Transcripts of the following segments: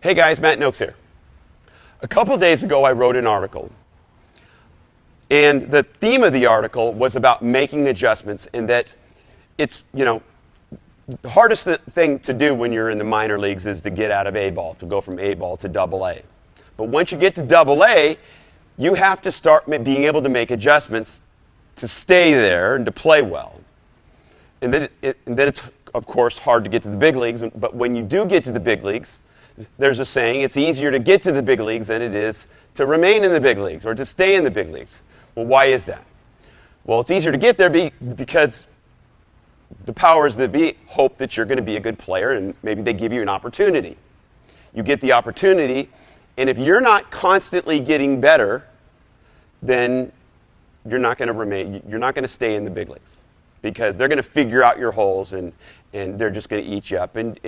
Hey guys, Matt Noakes here. A couple days ago I wrote an article, and the theme of the article was about making adjustments, and that it's, the hardest thing to do when you're in the minor leagues is to get out of A ball, to go from A ball to double A. But once you get to double A, you have to start being able to make adjustments to stay there and to play well. And then it's, of course, hard to get to the big leagues, but when you do get to the big leagues, there's a saying, it's easier to get to the big leagues than it is to remain in the big leagues or to stay in the big leagues. Well, why is that? Well, it's easier to get there because the powers that be hope that you're going to be a good player, and maybe they give you an opportunity. You get the opportunity, and if you're not constantly getting better, then you're not going to stay in the big leagues, because they're going to figure out your holes and they're just going to eat you up. And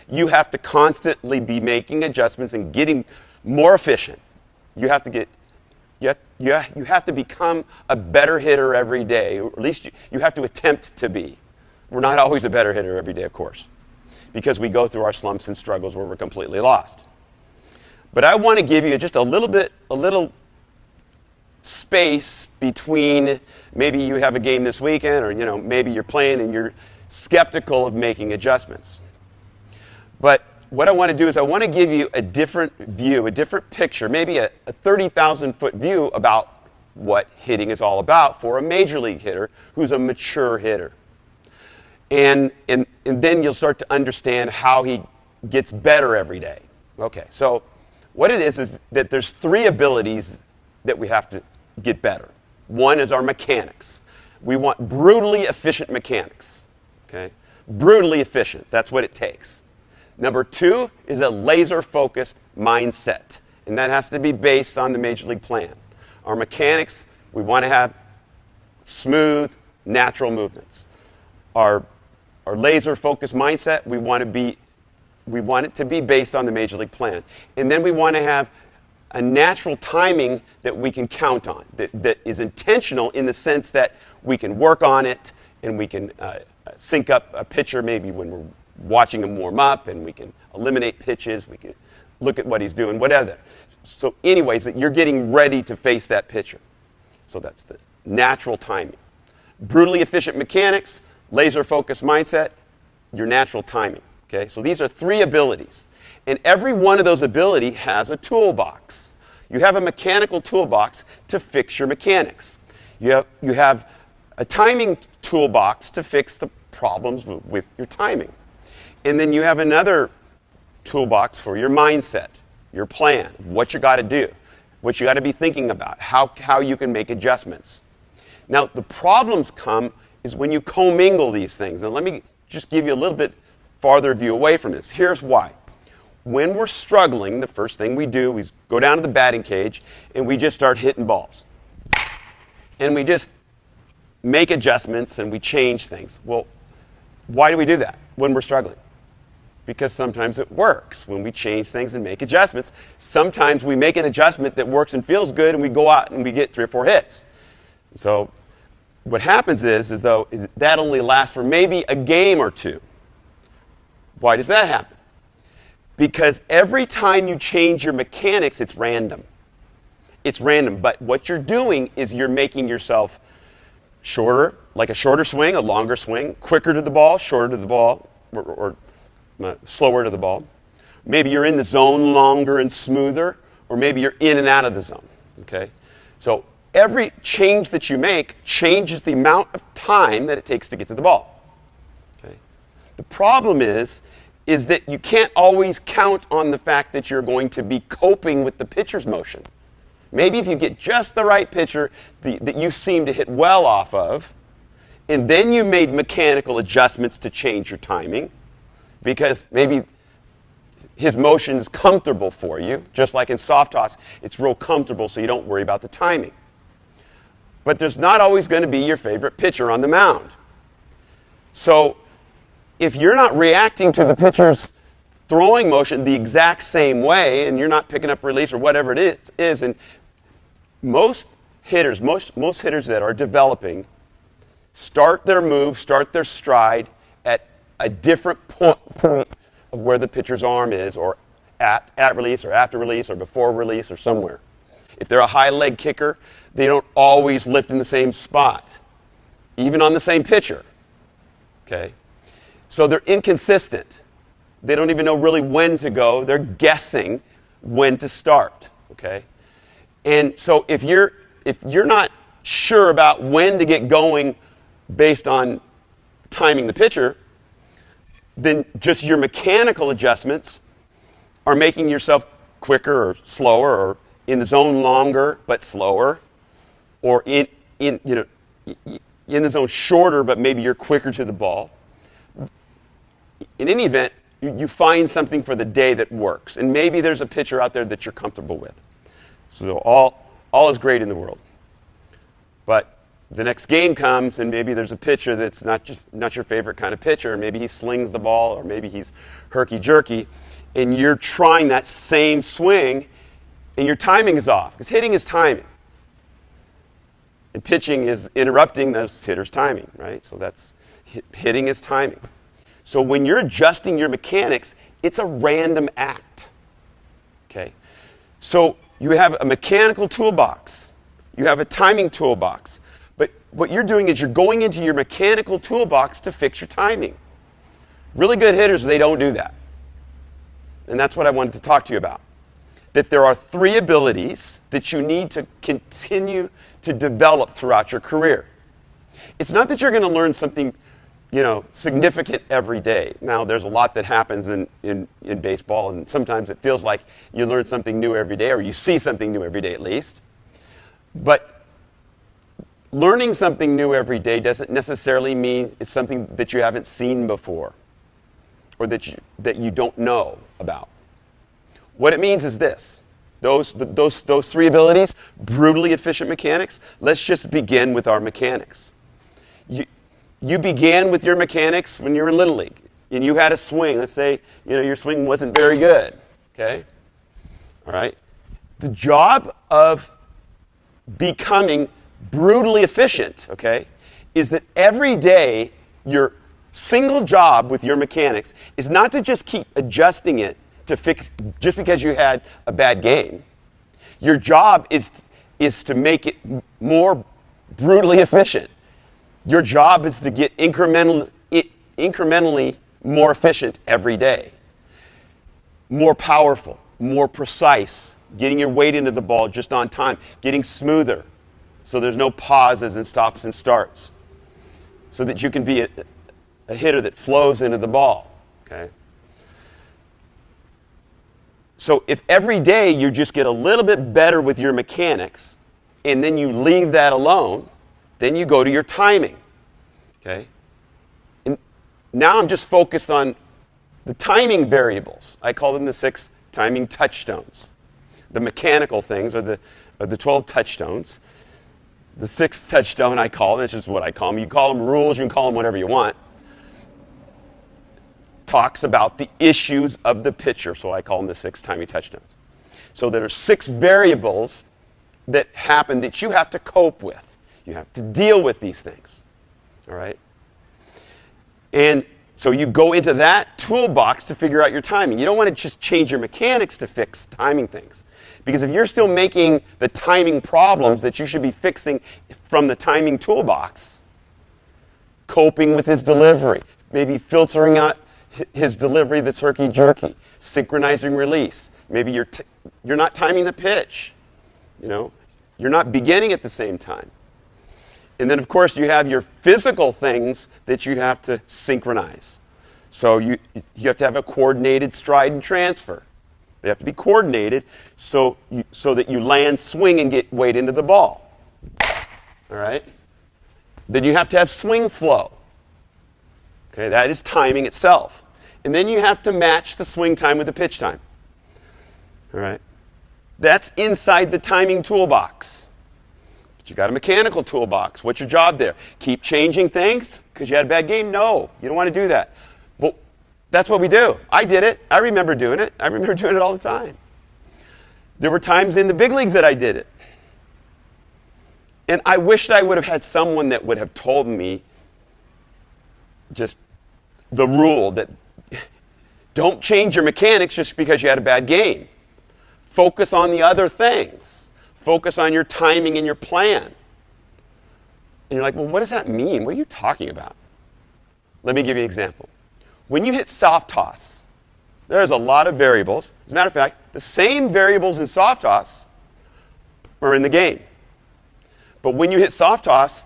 you have to constantly be making adjustments and getting more efficient. You have to become a better hitter every day, or at least you have to attempt to be. We're not always a better hitter every day, of course, because we go through our slumps and struggles where we're completely lost. But I want to give you just a little space between maybe you have a game this weekend, or maybe you're playing and you're skeptical of making adjustments. But what I want to do is I want to give you a different view, a different picture, maybe a 30,000-foot view about what hitting is all about for a major league hitter who's a mature hitter. And then you'll start to understand how he gets better every day. Okay, so what it is that there's three abilities that we have to get better. One is our mechanics. We want brutally efficient mechanics. Okay? Brutally efficient, that's what it takes. Number two is a laser-focused mindset, and that has to be based on the Major League plan. Our mechanics, we want to have smooth, natural movements. Our laser-focused mindset, we want it to be based on the Major League plan. And then we want to have a natural timing that we can count on, that is intentional in the sense that we can work on it and we can sync up a pitcher maybe when we're watching him warm up, and we can eliminate pitches, we can look at what he's doing, whatever. So anyways, that you're getting ready to face that pitcher. So that's the natural timing. Brutally efficient mechanics, laser-focused mindset, your natural timing. Okay? So these are three abilities. And every one of those abilities has a toolbox. You have a mechanical toolbox to fix your mechanics. You have a timing toolbox to fix the problems with your timing. And then you have another toolbox for your mindset, your plan, what you got to do, what you got to be thinking about, how you can make adjustments. Now, the problems come is when you commingle these things. And let me just give you a little bit farther view away from this. Here's why. When we're struggling, the first thing we do is go down to the batting cage and we just start hitting balls. And we just make adjustments and we change things. Well, why do we do that when we're struggling? Because sometimes it works when we change things and make adjustments. Sometimes we make an adjustment that works and feels good, and we go out and we get 3 or 4 hits. So what happens is that only lasts for maybe a game or two. Why does that happen? Because every time you change your mechanics, it's random. It's random, but what you're doing is you're making yourself shorter, like a shorter swing, a longer swing, quicker to the ball, shorter to the ball, or slower to the ball. Maybe you're in the zone longer and smoother, or maybe you're in and out of the zone. Okay? So every change that you make changes the amount of time that it takes to get to the ball. Okay? The problem is that you can't always count on the fact that you're going to be coping with the pitcher's motion. Maybe if you get just the right pitcher that you seem to hit well off of, and then you made mechanical adjustments to change your timing, because maybe his motion is comfortable for you, just like in soft toss, it's real comfortable so you don't worry about the timing. But there's not always going to be your favorite pitcher on the mound. So if you're not reacting to the pitcher's throwing motion the exact same way, and you're not picking up release or whatever it is, and most hitters that are developing start their move, start their stride at a different point of where the pitcher's arm is, or at release or after release or before release or somewhere. If they're a high leg kicker, they don't always lift in the same spot, even on the same pitcher. Okay? So they're inconsistent. They don't even know really when to go. They're guessing when to start. Okay? And so if you're not sure about when to get going based on timing the pitcher, then just your mechanical adjustments are making yourself quicker or slower, or in the zone longer but slower, or in the zone shorter but maybe you're quicker to the ball. In any event, you find something for the day that works, and maybe there's a pitcher out there that you're comfortable with. So all is great in the world. But the next game comes, and maybe there's a pitcher that's not your favorite kind of pitcher, and maybe he slings the ball, or maybe he's herky-jerky, and you're trying that same swing, and your timing is off, because hitting is timing. And pitching is interrupting those hitters' timing, right? So that's hitting is timing. So when you're adjusting your mechanics, it's a random act. Okay? So you have a mechanical toolbox. You have a timing toolbox. But what you're doing is you're going into your mechanical toolbox to fix your timing. Really good hitters, they don't do that. And that's what I wanted to talk to you about. That there are 3 abilities that you need to continue to develop throughout your career. It's not that you're going to learn something, significant every day. Now, there's a lot that happens in baseball, and sometimes it feels like you learn something new every day, or you see something new every day at least. But learning something new every day doesn't necessarily mean it's something that you haven't seen before, or that you don't know about. What it means is this. Those 3 abilities, brutally efficient mechanics. Let's just begin with our mechanics. You began with your mechanics when you were in Little League, and you had a swing. Let's say your swing wasn't very good. Okay? All right? The job of becoming brutally efficient, okay, is that every day your single job with your mechanics is not to just keep adjusting it to fix just because you had a bad game. Your job is to make it more brutally efficient. Your job is to get incrementally more efficient every day. More powerful, more precise, getting your weight into the ball just on time, getting smoother so there's no pauses and stops and starts, so that you can be a hitter that flows into the ball. Okay? So if every day you just get a little bit better with your mechanics, and then you leave that alone, then you go to your timing. Okay? And now I'm just focused on the timing variables. I call them the 6 timing touchstones. The mechanical things are the 12 touchstones. The 6th touchstone I call them, that's just what I call them. You call them rules, you can call them whatever you want. Talks about the issues of the pitcher, so I call them the 6 timing touchdowns. So there are 6 variables that happen that you have to cope with. You have to deal with these things. All right? And so you go into that toolbox to figure out your timing. You don't want to just change your mechanics to fix timing things. Because if you're still making the timing problems that you should be fixing from the timing toolbox, coping with his delivery, maybe filtering out his delivery that's herky-jerky, synchronizing release. Maybe you're not timing the pitch. You're not beginning at the same time. And then, of course, you have your physical things that you have to synchronize. So you have to have a coordinated stride and transfer. They have to be coordinated so that you land, swing, and get weight into the ball. All right? Then you have to have swing flow. Okay, that is timing itself. And then you have to match the swing time with the pitch time. All right? That's inside the timing toolbox. But you got a mechanical toolbox. What's your job there? Keep changing things because you had a bad game? No, you don't want to do that. Well, that's what we do. I did it. I remember doing it. I remember doing it all the time. There were times in the big leagues that I did it. And I wished I would have had someone that would have told me just the rule that Don't change your mechanics just because you had a bad game. Focus on the other things. Focus on your timing and your plan. And you're like, well, what does that mean? What are you talking about? Let me give you an example. When you hit soft toss, there's a lot of variables. As a matter of fact, the same variables in soft toss are in the game. But when you hit soft toss,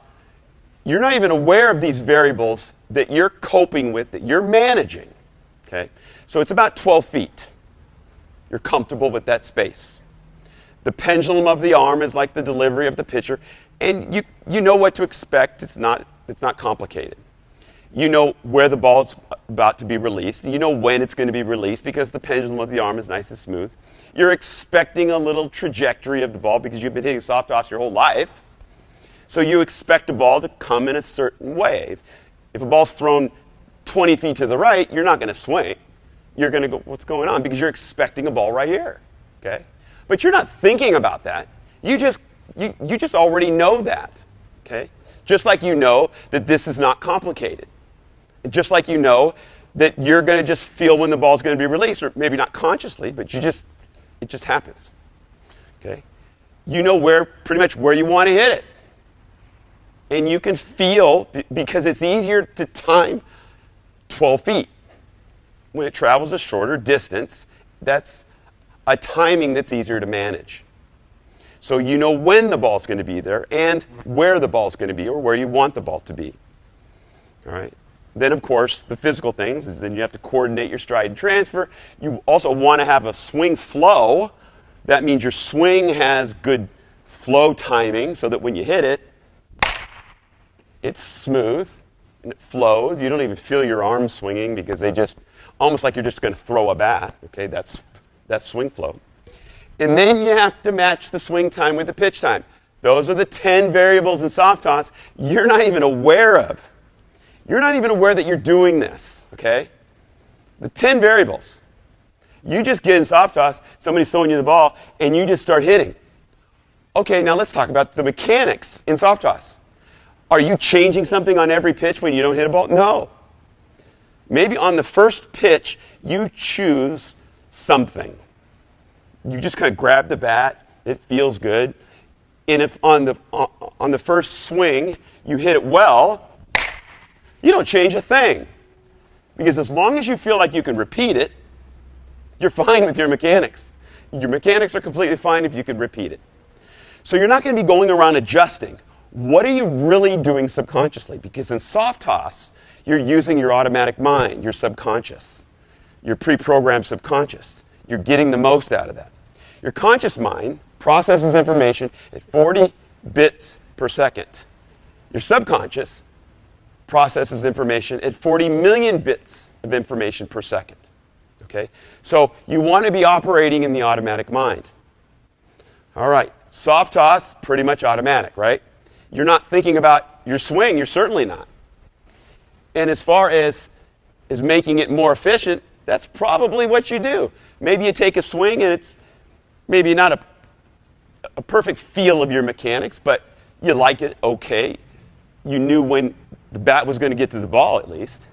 you're not even aware of these variables that you're coping with, that you're managing. Okay? So it's about 12 feet. You're comfortable with that space. The pendulum of the arm is like the delivery of the pitcher, and you know what to expect. It's not complicated. You know where the ball's about to be released. You know when it's going to be released because the pendulum of the arm is nice and smooth. You're expecting a little trajectory of the ball because you've been hitting soft toss your whole life. So you expect a ball to come in a certain way. If a ball's thrown 20 feet to the right, you're not going to swing. You're going to go, what's going on? Because you're expecting a ball right here. Okay? But you're not thinking about that. You just already know that. Okay? Just like you know that this is not complicated. Just like you know that you're going to just feel when the ball's going to be released, or maybe not consciously, but it just happens. Okay? You know pretty much where you want to hit it. And you can feel, because it's easier to time 12 feet. When it travels a shorter distance, that's a timing that's easier to manage. So you know when the ball's going to be there and where the ball's going to be or where you want the ball to be. All right? Then, of course, the physical things is then you have to coordinate your stride and transfer. You also want to have a swing flow. That means your swing has good flow timing so that when you hit it, it's smooth and it flows. You don't even feel your arms swinging because they just, almost like you're just going to throw a bat. Okay, that's swing flow. And then you have to match the swing time with the pitch time. Those are the 10 variables in soft toss you're not even aware of. You're not even aware that you're doing this, okay? The 10 variables. You just get in soft toss, somebody's throwing you the ball, and you just start hitting. Okay, now let's talk about the mechanics in soft toss. Are you changing something on every pitch when you don't hit a ball? No. Maybe on the first pitch, you choose something. You just kind of grab the bat, it feels good. And if on the first swing you hit it well, you don't change a thing. Because as long as you feel like you can repeat it, you're fine with your mechanics. Your mechanics are completely fine if you can repeat it. So you're not going to be going around adjusting. What are you really doing subconsciously? Because in soft toss, you're using your automatic mind, your subconscious, your pre-programmed subconscious. You're getting the most out of that. Your conscious mind processes information at 40 bits per second. Your subconscious processes information at 40 million bits of information per second. Okay? So you want to be operating in the automatic mind. All right, soft toss, pretty much automatic, right? You're not thinking about your swing, you're certainly not. And as far as making it more efficient, that's probably what you do. Maybe you take a swing and it's maybe not a perfect feel of your mechanics, but you like it okay. You knew when the bat was going to get to the ball at least.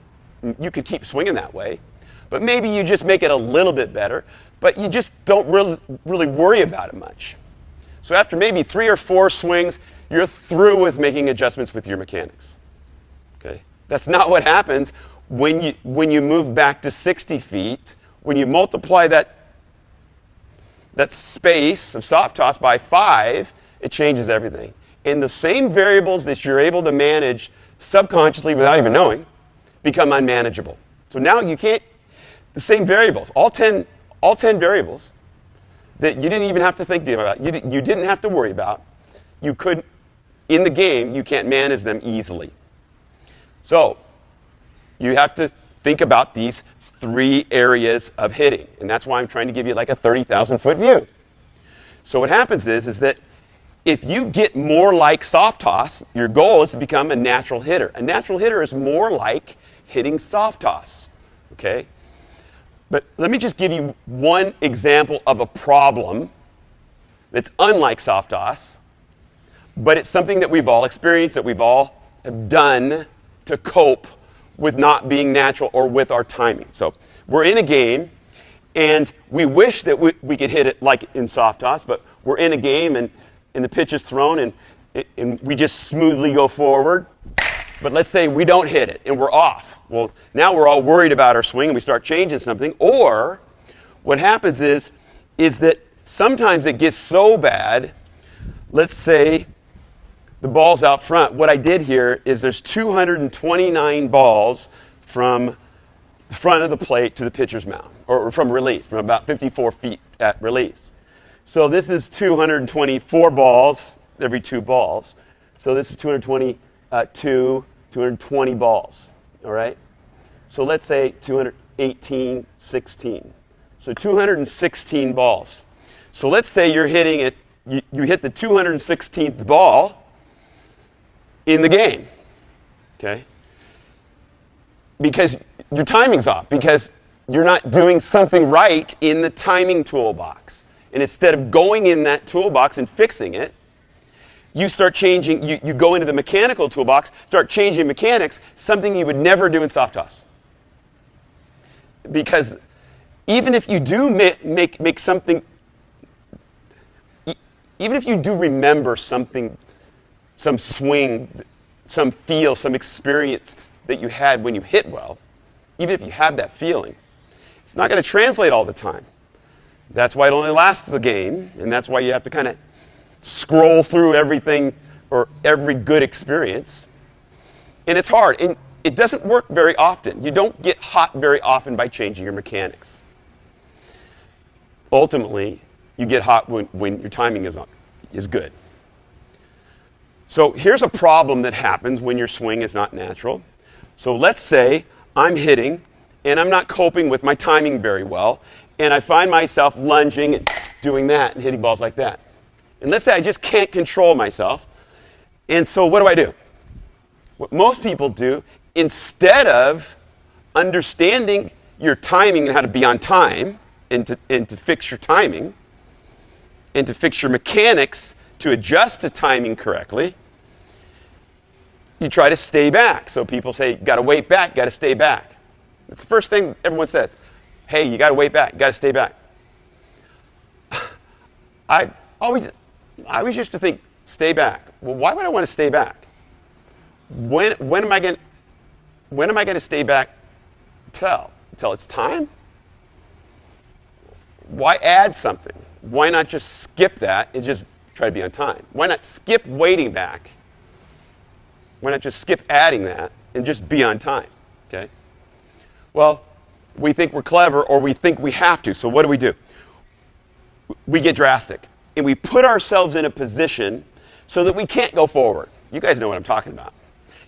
You could keep swinging that way. But maybe you just make it a little bit better, but you just don't really worry about it much. So after maybe 3 or 4 swings, you're through with making adjustments with your mechanics. Okay? That's not what happens when you move back to 60 feet. When you multiply that space of soft toss by 5, it changes everything. And the same variables that you're able to manage subconsciously without even knowing become unmanageable. So now you can't, the same variables, all 10 variables that you didn't even have to think about, you didn't have to worry about, you could, in the game, you can't manage them easily. So you have to think about these 3 areas of hitting. And that's why I'm trying to give you like a 30,000-foot view. So what happens is that if you get more like soft toss, your goal is to become a natural hitter. A natural hitter is more like hitting soft toss. Okay? But let me just give you one example of a problem that's unlike soft toss, but it's something that we've all experienced, that we've all have done to cope with not being natural or with our timing. So we're in a game, and we wish that we could hit it like in soft toss, but we're in a game, and the pitch is thrown, and we just smoothly go forward. But let's say we don't hit it, and we're off. Well, now we're all worried about our swing, and we start changing something. Or what happens is that sometimes it gets so bad, let's say the ball's out front. What I did here is there's 229 balls from the front of the plate to the pitcher's mound, or from release, from about 54 feet at release. So this is 224 balls every 2 balls. So this is 220 balls, all right? So let's say 218, 16. So 216 balls. So let's say you're hitting it, you hit the 216th ball in the game, okay? Because your timing's off, because you're not doing something right in the timing toolbox. And instead of going in that toolbox and fixing it, you start changing, you go into the mechanical toolbox, start changing mechanics, something you would never do in soft toss. Because even if you do make something, even if you do remember something, some swing, some feel, some experience that you had when you hit well, even if you have that feeling, it's not going to translate all the time. That's why it only lasts a game, and that's why you have to kind of scroll through everything or every good experience. And it's hard, and it doesn't work very often. You don't get hot very often by changing your mechanics. Ultimately, you get hot when your timing is good. So here's a problem that happens when your swing is not natural. So let's say I'm hitting, and I'm not coping with my timing very well, and I find myself lunging and doing that and hitting balls like that. And let's say I just can't control myself. And so what do? What most people do, instead of understanding your timing and how to be on time and to fix your timing and to fix your mechanics to adjust to timing correctly, you try to stay back. So people say, got to wait back, got to stay back. It's the first thing everyone says. Hey, you got to wait back, got to stay back. I always used to think, stay back. Well, why would I want to stay back? When am I going to stay back till it's time? Why add something? Why not just skip that and just try to be on time? Why not skip waiting back? Why not just skip adding that and just be on time? Okay? Well, we think we're clever, or we think we have to. So what do? We get drastic, and we put ourselves in a position so that we can't go forward. You guys know what I'm talking about.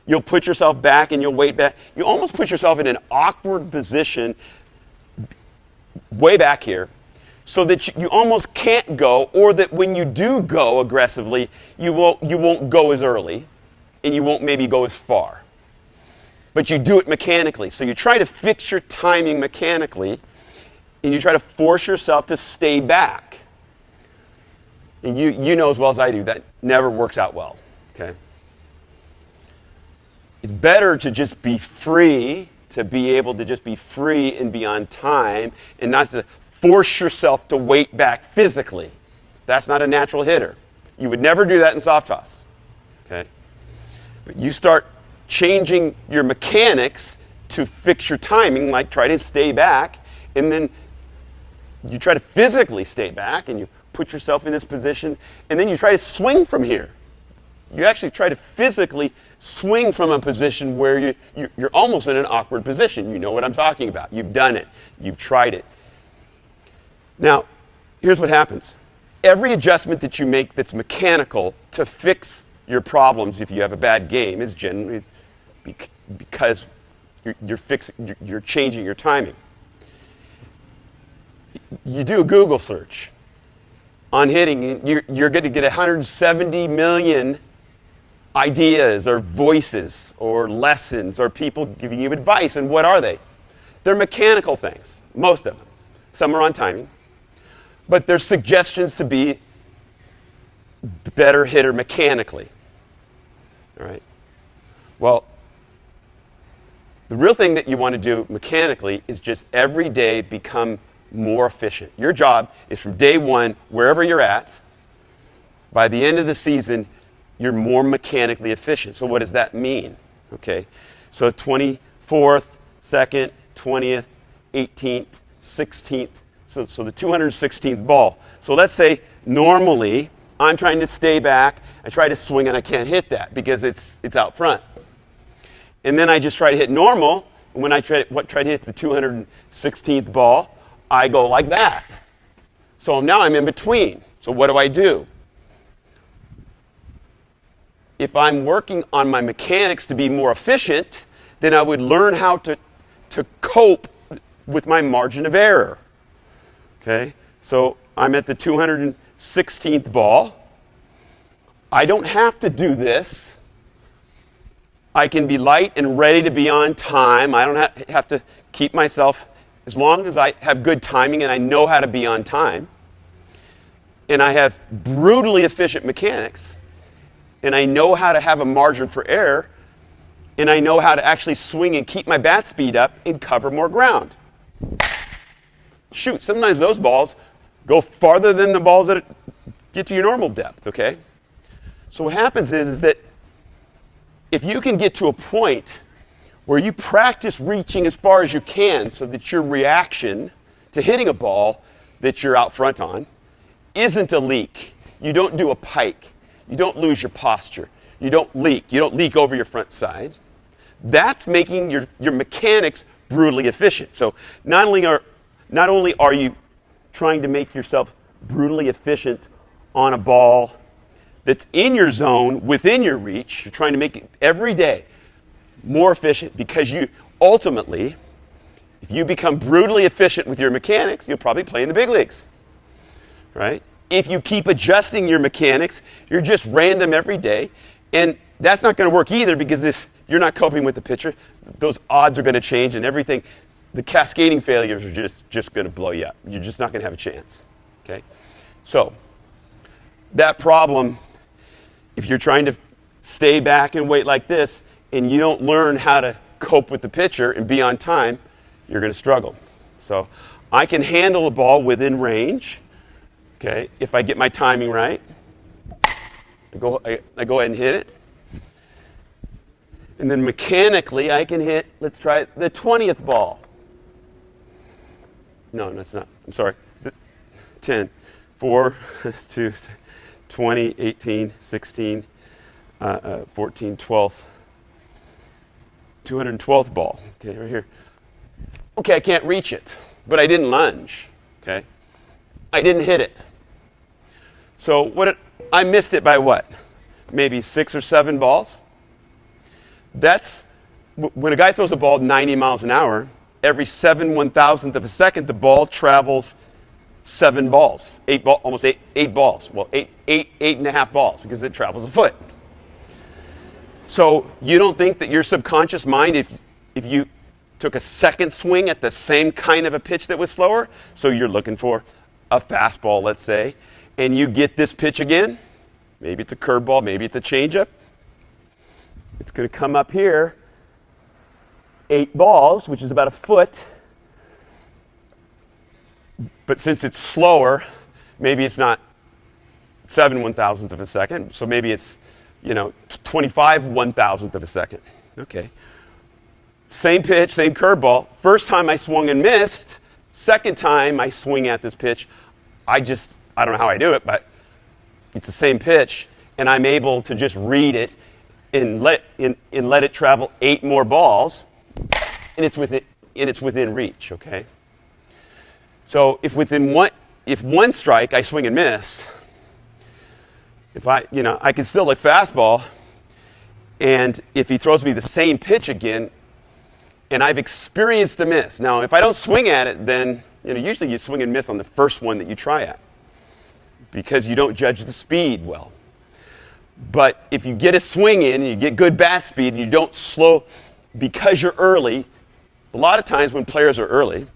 You'll put yourself back and you'll wait back. You almost put yourself in an awkward position way back here so that you almost can't go, or that when you do go aggressively, you won't go as early and you won't maybe go as far. But you do it mechanically. So you try to fix your timing mechanically, and you try to force yourself to stay back. And you know as well as I do, that never works out well. Okay? It's better to just be free, to be able to just be free and be on time, and not to force yourself to wait back physically. That's not a natural hitter. You would never do that in soft toss. Okay? But you start changing your mechanics to fix your timing, like try to stay back, and then you try to physically stay back, and you put yourself in this position, and then you try to swing from here. You actually try to physically swing from a position where you're almost in an awkward position. You know what I'm talking about. You've done it. You've tried it. Now, here's what happens. Every adjustment that you make that's mechanical to fix your problems if you have a bad game is generally because you're changing your timing. You do a Google search on hitting, you're going to get 170 million ideas or voices or lessons or people giving you advice. And what are they? They're mechanical things, most of them. Some are on timing. But they're suggestions to be a better hitter mechanically. All right? Well, The real thing that you want to do mechanically is just every day become more efficient. Your job is from day one, wherever you're at, by the end of the season, you're more mechanically efficient. So what does that mean? Okay, so 24th, 2nd, 20th, 18th, 16th, so the 216th ball. So let's say normally I'm trying to stay back, I try to swing and I can't hit that because it's out front. And then I just try to hit normal, and when I try to hit the 216th ball, I go like that. So now I'm in between. So what do? If I'm working on my mechanics to be more efficient, then I would learn how to cope with my margin of error. Okay? So I'm at the 216th ball. I don't have to do this. I can be light and ready to be on time. I don't have to keep myself, as long as I have good timing and I know how to be on time, and I have brutally efficient mechanics, and I know how to have a margin for error, and I know how to actually swing and keep my bat speed up and cover more ground. Shoot, sometimes those balls go farther than the balls that get to your normal depth, okay? So what happens is that if you can get to a point where you practice reaching as far as you can so that your reaction to hitting a ball that you're out front on isn't a leak. You don't do a pike. You don't lose your posture. You don't leak. You don't leak over your front side. That's making your mechanics brutally efficient. So not only are you trying to make yourself brutally efficient on a ball that's in your zone, within your reach, you're trying to make it every day more efficient, because you ultimately, if you become brutally efficient with your mechanics, you'll probably play in the big leagues, right? If you keep adjusting your mechanics, you're just random every day, and that's not going to work either, because if you're not coping with the pitcher, those odds are going to change and everything. The cascading failures are just going to blow you up. You're just not going to have a chance, okay? So that problem, if you're trying to stay back and wait like this, and you don't learn how to cope with the pitcher and be on time, you're going to struggle. So I can handle a ball within range, okay, if I get my timing right. I go ahead and hit it. And then mechanically, I can hit, let's try the 20th ball. No, that's not. I'm sorry. 10, 4, 2, 20, 18, 16, 14, 12. 212th ball, okay, right here. Okay, I can't reach it, but I didn't lunge, okay? I didn't hit it. So I missed it by what? Maybe 6 or 7 balls? That's, when a guy throws a ball 90 miles an hour, every 7/1000th of a second, the ball travels 7 balls, almost eight balls. Well, eight and a half balls, because it travels a foot. So you don't think that your subconscious mind, if you took a second swing at the same kind of a pitch that was slower, so you're looking for a fastball, let's say, and you get this pitch again, maybe it's a curveball, maybe it's a changeup, it's going to come up here, 8 balls, which is about a foot, but since it's slower, maybe it's not 7/1000th of a second, so maybe it's 25/1000th of a second. Okay. Same pitch, same curveball. First time I swung and missed. Second time I swing at this pitch, I don't know how I do it, but it's the same pitch, and I'm able to just read it and let it travel 8 more balls, and it's within reach. Okay. So if one strike I swing and miss, if I can still look fastball, and if he throws me the same pitch again, and I've experienced a miss. Now, if I don't swing at it, then usually you swing and miss on the first one that you try at, because you don't judge the speed well. But if you get a swing in and you get good bat speed and you don't slow because you're early, a lot of times when players are early,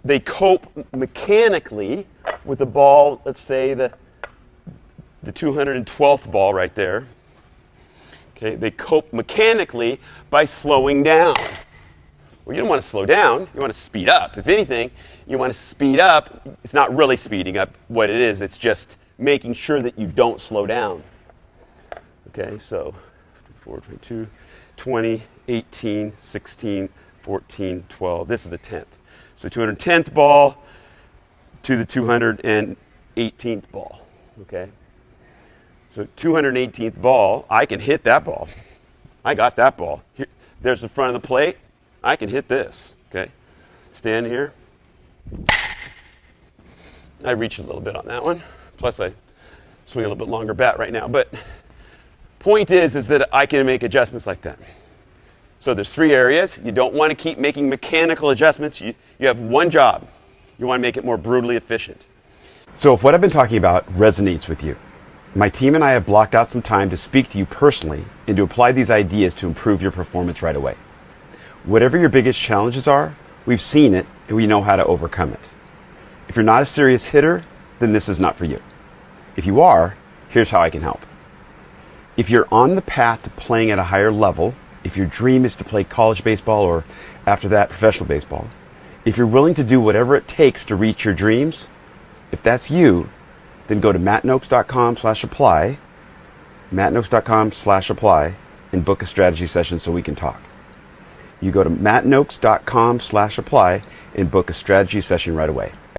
they cope mechanically with the ball, let's say the 212th ball right there, Okay? They cope mechanically by slowing down. Well, you don't want to slow down. You want to speed up. If anything, you want to speed up. It's not really speeding up what it is. It's just making sure that you don't slow down. Okay, so 4, 22, 20, 18, 16, 14, 12. This is the 10th. So 210th ball to the 218th ball. Okay? So 218th ball, I can hit that ball. I got that ball. Here, there's the front of the plate. I can hit this. Okay? Stand here. I reach a little bit on that one. Plus I swing a little bit longer bat right now. But point is that I can make adjustments like that. So there's 3 areas. You don't want to keep making mechanical adjustments. You have one job. You want to make it more brutally efficient. So if what I've been talking about resonates with you, my team and I have blocked out some time to speak to you personally and to apply these ideas to improve your performance right away. Whatever your biggest challenges are, we've seen it and we know how to overcome it. If you're not a serious hitter, then this is not for you. If you are, here's how I can help. If you're on the path to playing at a higher level, if your dream is to play college baseball or after that professional baseball, if you're willing to do whatever it takes to reach your dreams, if that's you, then go to mattnoakes.com/apply, mattnoakes.com/apply, and book a strategy session so we can talk. You go to mattnoakes.com/apply and book a strategy session right away.